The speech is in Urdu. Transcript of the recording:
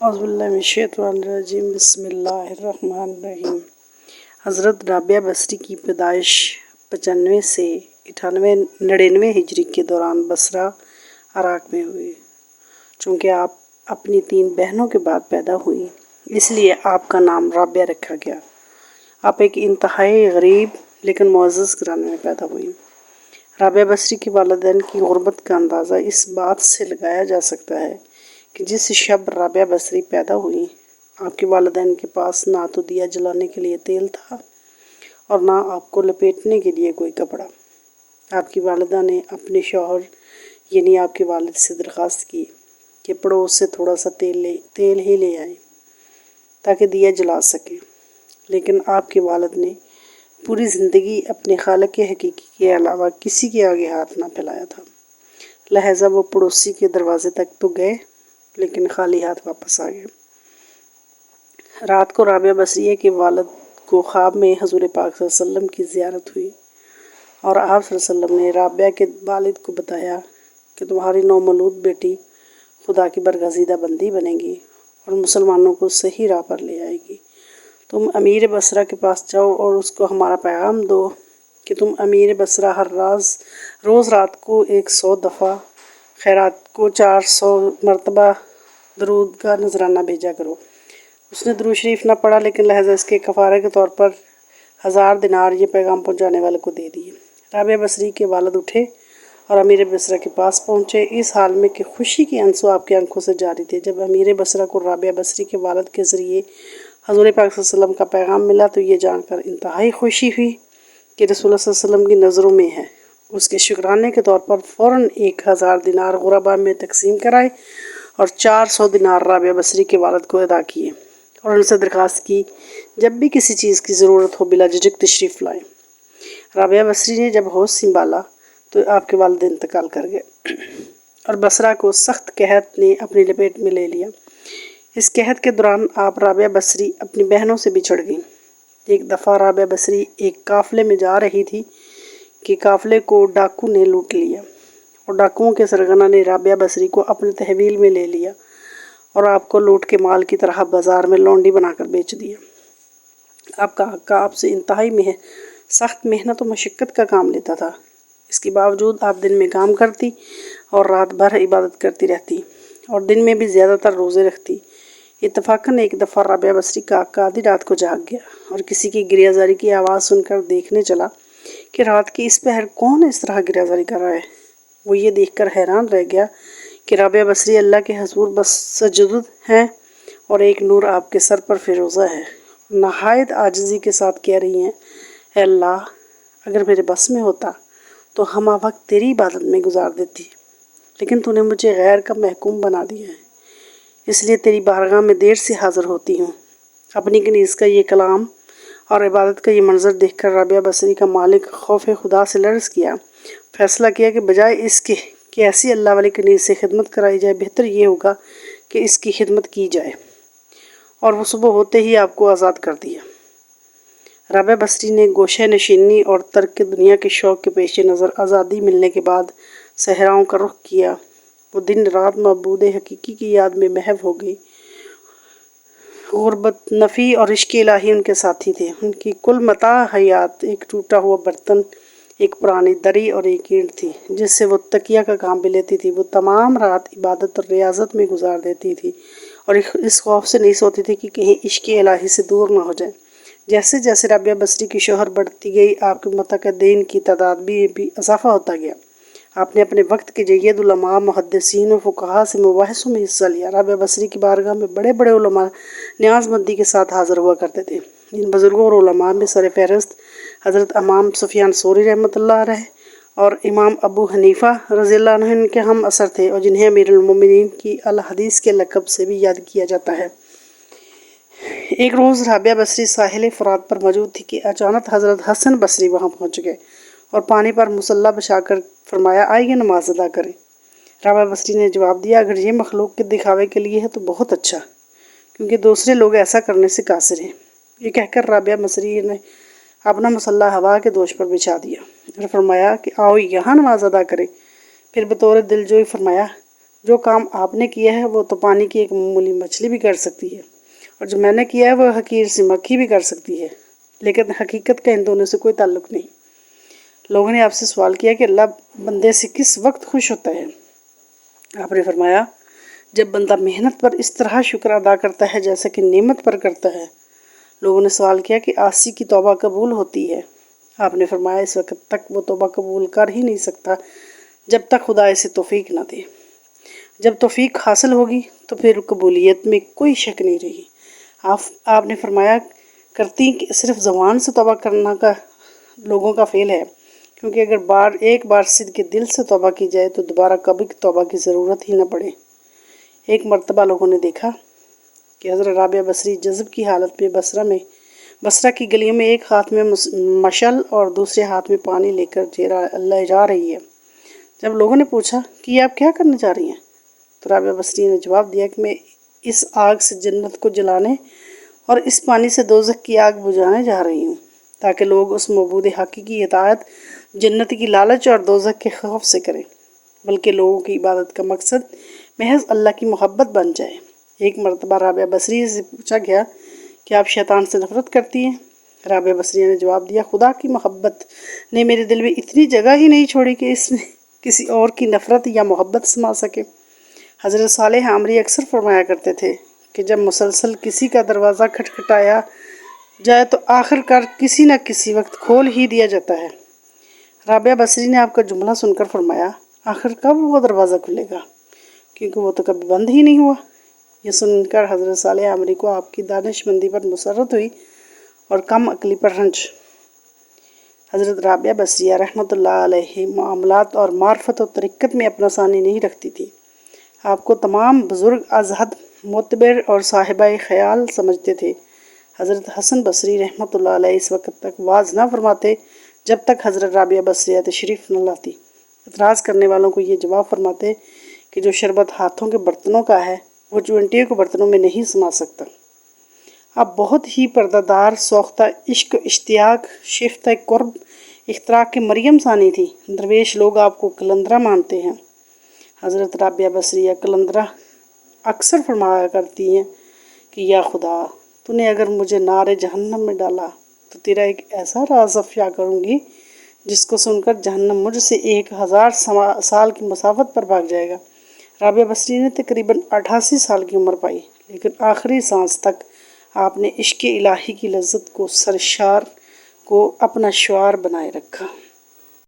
اعوذ باللہ من الشیطان الرجیم، بسم اللہ الرحمن الرحیم۔ حضرت رابعہ بصری کی پیدائش 95 سے 99 ہجری کے دوران بصرہ عراق میں ہوئی۔ چونکہ آپ اپنی 3 بہنوں کے بعد پیدا ہوئی، اس لیے آپ کا نام رابعہ رکھا گیا۔ آپ ایک انتہائی غریب لیکن معزز گھرانے میں پیدا ہوئی۔ رابعہ بصری کے والدین کی غربت کا اندازہ اس بات سے لگایا جا سکتا ہے کہ جس شب رابعہ بصری پیدا ہوئی، آپ کے والدین کے پاس نہ تو دیا جلانے کے لیے تیل تھا اور نہ آپ کو لپیٹنے کے لیے کوئی کپڑا۔ آپ کی والدہ نے اپنے شوہر یعنی آپ کے والد سے درخواست کی کہ پڑوس سے تھوڑا سا تیل ہی لے آئے تاکہ دیا جلا سکے، لیکن آپ کے والد نے پوری زندگی اپنے خالق حقیقی کے علاوہ کسی کے آگے ہاتھ نہ پھیلایا تھا، لہٰذا وہ پڑوسی کے دروازے تک تو گئے لیکن خالی ہاتھ واپس آ گئے۔ رات کو رابعہ بصریہ کے والد کو خواب میں حضور پاک صلی اللہ علیہ وسلم کی زیارت ہوئی اور آپ صلی اللہ علیہ وسلم نے رابعہ کے والد کو بتایا کہ تمہاری نومولود بیٹی خدا کی برگزیدہ بندی بنے گی اور مسلمانوں کو صحیح راہ پر لے آئے گی۔ تم امیر بصرہ کے پاس جاؤ اور اس کو ہمارا پیغام دو کہ تم امیر بصرہ ہر روز رات کو 100 دفعہ، خیرات کو 400 مرتبہ درود کا نذرانہ بھیجا کرو۔ اس نے درود شریف نہ پڑھا، لیکن لہذا اس کے کفارے کے طور پر 1000 دینار یہ پیغام پہنچانے والے کو دے دیے۔ رابعہ بصری کے والد اٹھے اور امیر بصرہ کے پاس پہنچے، اس حال میں کہ خوشی کے آنسو آپ کی آنکھوں سے جاری تھے۔ جب امیر بصرہ کو رابعہ بصری کے والد کے ذریعے حضور پاک صلی اللہ علیہ وسلم کا پیغام ملا تو یہ جان کر انتہائی خوشی ہوئی کہ رسول اللہ صلی اللہ علیہ وسلم کی نظروں میں ہے۔ اس کے شکرانے کے طور پر فوراً 1000 دینار غربا میں تقسیم کرائے اور 400 دینار رابعہ بصری کے والد کو ادا کیے اور ان سے درخواست کی جب بھی کسی چیز کی ضرورت ہو بلا جھجک تشریف لائیں۔ رابعہ بصری نے جب ہوش سنبھالا تو آپ کے والد انتقال کر گئے اور بصرہ کو سخت قحط نے اپنی لپیٹ میں لے لیا۔ اس قحط کے دوران آپ رابعہ بصری اپنی بہنوں سے بچھڑ گئیں۔ ایک دفعہ رابعہ بصری ایک قافلے میں جا رہی تھی کہ قافلے کو ڈاکو نے لوٹ لیا اور ڈاکوؤں کے سرغنہ نے رابعہ بصری کو اپنے تحویل میں لے لیا اور آپ کو لوٹ کے مال کی طرح بازار میں لونڈی بنا کر بیچ دیا۔ آپ کا آقا آپ سے انتہائی سخت محنت و مشقت کا کام لیتا تھا، اس کے باوجود آپ دن میں کام کرتی اور رات بھر عبادت کرتی رہتی اور دن میں بھی زیادہ تر روزے رکھتی۔ اتفاقاً ایک دفعہ رابعہ بصری کا آقا آدھی رات کو جاگ گیا اور کسی کی گریہ زاری کی آواز سن کر دیکھنے چلا کہ رات کی اس پہر کون اس طرح گریہ زاری کر رہا ہے۔ وہ یہ دیکھ کر حیران رہ گیا کہ رابعہ بصری اللہ کے حضور بسجود ہیں اور ایک نور آپ کے سر پر فیروزہ ہے، نہایت عاجزی کے ساتھ کہہ رہی ہیں، اے اللہ، اگر میرے بس میں ہوتا تو ہمہ وقت تیری عبادت میں گزار دیتی، لیکن تو نے مجھے غیر کا محکوم بنا دیا ہے، اس لیے تیری بارگاہ میں دیر سے حاضر ہوتی ہوں۔ اپنی کنیز کا یہ کلام اور عبادت کا یہ منظر دیکھ کر رابعہ بصری کا مالک خوف خدا سے لرز کیا، فیصلہ کیا کہ بجائے اس کے کہ ایسی اللہ والی کنیز سے خدمت کرائی جائے، بہتر یہ ہوگا کہ اس کی خدمت کی جائے، اور وہ صبح ہوتے ہی آپ کو آزاد کر دیا۔ رابعہ بصری نے گوشہ نشینی اور ترک دنیا کے شوق کے پیش نظر آزادی ملنے کے بعد صحراؤں کا رخ کیا۔ وہ دن رات معبود حقیقی کی یاد میں محو ہو گئی۔ غربت، نفی اور عشق الہی ان کے ساتھی تھے۔ ان کی کل متاع حیات ایک ٹوٹا ہوا برتن، ایک پرانی دری اور ایک اینٹ تھی جس سے وہ تکیہ کا کام بھی لیتی تھی۔ وہ تمام رات عبادت اور ریاضت میں گزار دیتی تھی اور اس خوف سے نہیں سوتی تھی کہ کہیں عشق الہی سے دور نہ ہو جائے۔ جیسے جیسے رابعہ بصری کی شہرت بڑھتی گئی، آپ کے متقدین کی تعداد بھی اضافہ ہوتا گیا۔ آپ نے اپنے وقت کے جید علماء، محدثین و فقہاء سے مباحثوں میں حصہ لیا۔ رابعہ بصری کی بارگاہ میں بڑے بڑے علماء نیاز مندی کے ساتھ حاضر ہوا کرتے تھے۔ ان بزرگوں اور علماء میں سر فہرست حضرت امام سفیان ثوری رحمۃ اللہ علیہ اور امام ابو حنیفہ رضی اللہ عنہ کے ہم عصر تھے اور جنہیں امیر المومنین کی الحدیث کے لقب سے بھی یاد کیا جاتا ہے۔ ایک روز رابعہ بصری ساحل فرات پر موجود تھی کہ اچانک حضرت حسن بصری وہاں پہنچ گئے اور پانی پر مصلی بچھا کر فرمایا، آئیے نماز ادا کریں۔ رابعہ بصری نے جواب دیا، اگر یہ مخلوق کے دکھاوے کے لیے ہے تو بہت اچھا، کیونکہ دوسرے لوگ ایسا کرنے سے قاصر ہیں۔ یہ کہہ کر رابعہ بصری نے اپنا مصلی ہوا کے دوش پر بچھا دیا اور فرمایا کہ آؤ یہاں نماز ادا کریں۔ پھر بطور دلجوئی فرمایا، جو کام آپ نے کیا ہے وہ تو پانی کی ایک معمولی مچھلی بھی کر سکتی ہے، اور جو میں نے کیا ہے وہ حقیر سی مکھی بھی کر سکتی ہے، لیکن حقیقت کا ان دونوں سے کوئی تعلق نہیں۔ لوگوں نے آپ سے سوال کیا کہ اللہ بندے سے کس وقت خوش ہوتا ہے؟ آپ نے فرمایا جب بندہ محنت پر اس طرح شکر ادا کرتا ہے جیسا کہ نعمت پر کرتا ہے۔ لوگوں نے سوال کیا کہ عاصی کی توبہ قبول ہوتی ہے؟ آپ نے فرمایا اس وقت تک وہ توبہ قبول کر ہی نہیں سکتا جب تک خدا اسے توفیق نہ دے۔ جب توفیق حاصل ہوگی تو پھر قبولیت میں کوئی شک نہیں رہی۔ آپ نے فرمایا کرتی کہ صرف زبان سے توبہ کرنا کا لوگوں کا فعل ہے، کیونکہ اگر ایک بار صدق دل سے توبہ کی جائے تو دوبارہ کبھی توبہ کی ضرورت ہی نہ پڑے۔ ایک مرتبہ لوگوں نے دیکھا کہ حضرت رابعہ بصری جذب کی حالت میں بصرہ کی گلیوں میں ایک ہاتھ میں مشل اور دوسرے ہاتھ میں پانی لے کر لے جا رہی ہے۔ جب لوگوں نے پوچھا کہ یہ آپ کیا کرنے جا رہی ہیں، تو رابعہ بصری نے جواب دیا کہ میں اس آگ سے جنت کو جلانے اور اس پانی سے دوزخ کی آگ بجھانے جا رہی ہوں، تاکہ لوگ اس معبود حقیقی کی اطاعت جنت کی لالچ اور دوزخ کے خوف سے کریں، بلکہ لوگوں کی عبادت کا مقصد محض اللہ کی محبت بن جائے۔ ایک مرتبہ رابعہ بصری سے پوچھا گیا کہ آپ شیطان سے نفرت کرتی ہیں؟ رابعہ بصری نے جواب دیا خدا کی محبت نے میرے دل میں اتنی جگہ ہی نہیں چھوڑی کہ اس میں کسی اور کی نفرت یا محبت سما سکے۔ حضرت صالح عامری اکثر فرمایا کرتے تھے کہ جب مسلسل کسی کا دروازہ کھٹکھٹایا جائے تو آخر کار کسی نہ کسی وقت کھول ہی دیا جاتا ہے۔ رابعہ بصری نے آپ کا جملہ سن کر فرمایا آخر کب وہ دروازہ کھلے گا، کیونکہ وہ تو کبھی بند ہی نہیں ہوا۔ یہ سن کر حضرت صالح عامری کو آپ کی دانش مندی پر مسرت ہوئی اور کم عقلی پر رنج۔ حضرت رابعہ بصریہ رحمۃ اللہ علیہ معاملات اور معرفت و طریقت میں اپنا ثانی نہیں رکھتی تھی۔ آپ کو تمام بزرگ از حد معتبر اور صاحبہ خیال سمجھتے تھے۔ حضرت حسن بصری رحمۃ اللہ علیہ اس وقت تک واز نہ فرماتے جب تک حضرت رابعہ بصریہ تشریف نہ لاتی۔ اعتراض کرنے والوں کو یہ جواب فرماتے کہ جو شربت ہاتھوں کے برتنوں کا ہے وہ چونٹیوں کے برتنوں میں نہیں سما سکتا۔ آپ بہت ہی پردہ دار، سوختہ عشق و اشتیاق، شیفتہ قرب، اختراق کے مریم ثانی تھی۔ درویش لوگ آپ کو قلندرہ مانتے ہیں۔ حضرت رابعہ بصریہ قلندرہ اکثر فرمایا کرتی ہیں کہ یا خدا تو نے اگر مجھے نار جہنم میں ڈالا تو تیرا ایک ایسا راز افشا کروں گی جس کو سن کر جہنم مجھ سے 1000 سال کی مسافت پر بھاگ جائے گا۔ رابعہ بصری نے تقریباً 88 سال کی عمر پائی، لیکن آخری سانس تک آپ نے عشق الہی کی لذت کو سرشار کو اپنا شعار بنائے رکھا۔